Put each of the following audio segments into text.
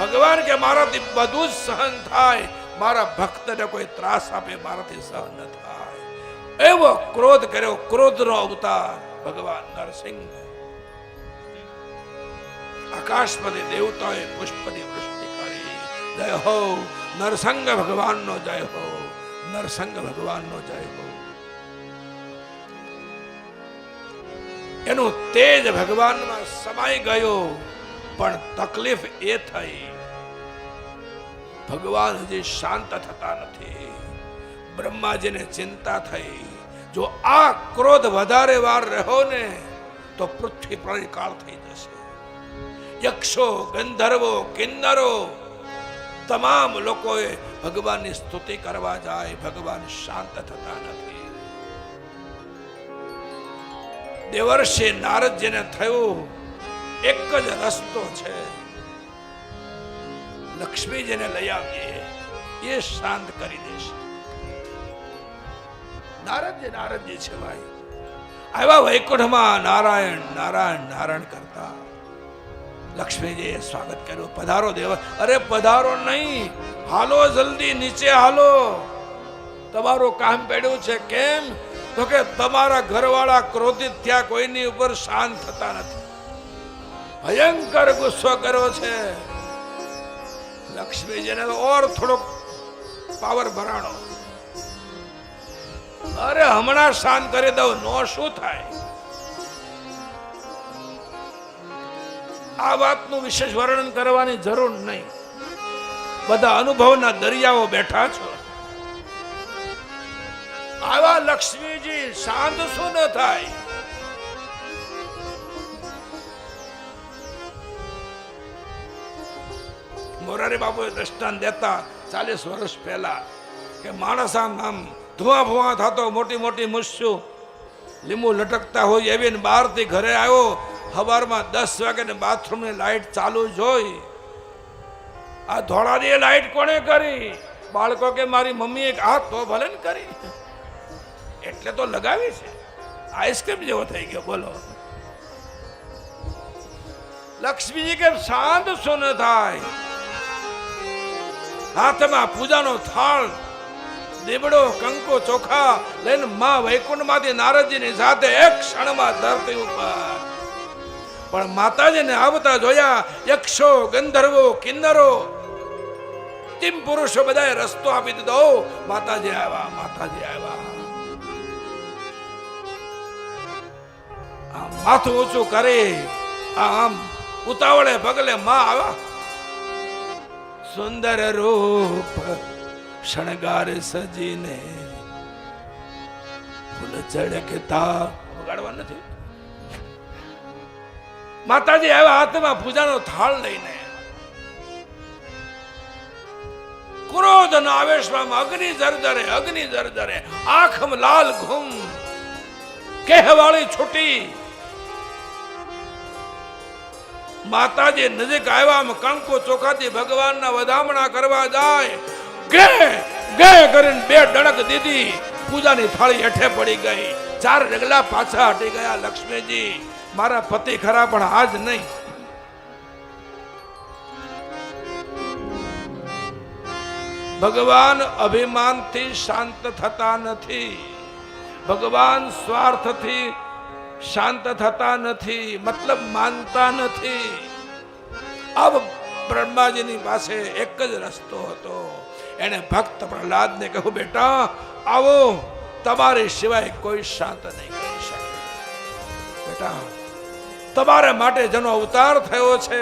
ભગવાન કે મારાથી બધું જ સહન થાય, મારા ભક્તને કોઈ ત્રાસ આપે મારાથી સહન ન થાય. એવો ક્રોધ કર્યો, ક્રોધનો અવતાર ભગવાન નરસિંહ. આકાશમાંથી દેવતાએ પુષ્પની વૃષ્ટિ કરી. જય હો નરસિંહ ભગવાનનો જય હો, નરસિંહ ભગવાનનો જય હો. એનું તેજ ભગવાનમાં સમાઈ ગયો. પણ તકલીફ એ થઈ, ભગવાન હજી શાંત થતા નથી. બ્રહ્માજીને ચિંતા થઈ, જો આ ક્રોધ વધારે વાર રહ્યો ને તો પૃથ્વી પ્રળયકાળ થઈ જશે. યક્ષો, ગંધર્વો, કિન્નરો તમામ લોકોએ ભગવાનની સ્તુતિ કરવા જાય, ભગવાન શાંત થતા નથી. દેવર્ષિ નારદજીને થયું એક જ રસ્તો છે, લક્ષ્મીજીને લઈ આવીએ, એ શાંત કરી દેશે. નારદજી છે ભાઈ. આવ્યા વૈકુંઠમાં નારાયણ નારાયણ નારાયણ કરતા. લક્ષ્મીજીએ સ્વાગત કર્યું. પધારો દેવ. અરે પધારો નહીં, હાલો જલ્દી નીચે હાલો, તમારું કામ પડ્યું છે. કેમ? તો કે તમારા ઘરવાળા ક્રોધિત થયા, કોઈની ઉપર શાંત થતા નથી, ભયંકર ગુસ્સો કર્યો છે. લક્ષ્મીજીને ઓર થોડોક પાવર ભરાણો. અરે હમણાં શાંત કરી દઉં, નો શું થાય? આ વાતનું વિશેષ વર્ણન કરવાની જરૂર નહીં, બધા અનુભવના દરિયાઓ બેઠા છો. આવા લક્ષ્મીજી શાંત શું ન થાય? મોરારી બાપુએ દ્રષ્ટાંત દેતા 40 વર્ષ પહેલા કે માણસ આમ ધુઆ ભુઆ થતો, મોટી મોટી મુસ્યું લીંબુ લટકતા હોય એવી બહારથી ઘરે આવ્યો. સવારમાં 10 વાગે ને બાથરૂમની લાઈટ ચાલુ જોઈ. આ ધોળાની લાઈટ કોણે કરી? બાળકો કે મારી મમ્મીએ. આ તો ભલે ને કરી, એટલે તો લગાવી છે. આઈસ્ક્રીમ જેવો થઈ ગયો. બોલો. લક્ષ્મીજી કે શાંત શું ન થાય? હાથમાં પૂજાનો થાળ, દીવડો, કંકુ, ચોખા લઈને માં વૈકુંઠમાંથી નારદજીની સાથે એક ક્ષણમાં ધરતી ઉપર. પણ માતાજીને આવતા જોયા યક્ષો, ગંધર્વો, કિન્નરો, તીમ પુરુષો બધાએ રસ્તો આપી દીધો. માતાજી આવ્યા, માતાજી આવ્યા. આમ માથું ઊંચું કરી, આમ ઉતાવળે પગલે માં આવ્યા. સુંદર રૂપ શણગાર સજીને ફૂલ ચડકતા. વગાડવા નથી. માતાજી આવ્યા હાથમાં પૂજાનો થાળ લઈને. ક્રોધના આવેશમાં અગ્નિ જરજરે, અગ્નિ જરજરે, આંખમાં લાલ ઘૂમ, કહેવાળી છૂટી. માતાજી નજીક આવ્યા, કંકુ ચોખાથી ભગવાનના વધામણા કરવા જાય. ગે ગે કરીને 2 ડણક દીધી. પૂજાની થાળી હેઠે પડી ગઈ. 4 ડગલા પાછા હટી ગયા. લક્ષ્મીજી, મારા પતિ ખરા પણ આજ નહીં. ભગવાન અભિમાનથી શાંત થતા નથી, ભગવાન સ્વાર્થથી શાંત થતા નથી, મતલબ માનતા નથી. अब બ્રહ્માજીની પાસે એક જ રસ્તો હતો. એને ભક્ત પ્રહલાદને કહ્યું, બેટા આવો, તમારી સિવાય કોઈ શાંત નહીં કરી શકે. બેટા, તમારા માટે જેનો અવતાર થયો છે,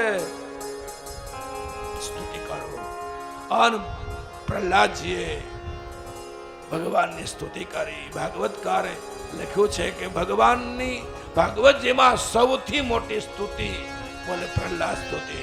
સ્તુતિ કરો. અને પ્રહલાદજીએ ભગવાનની સ્તુતિ કરી. ભાગવતકારે લખ્યું છે કે ભગવાનની ભાગવતજીમાં સૌથી મોટી સ્તુતિ બોલે પ્રહલાદ સ્તુતિ.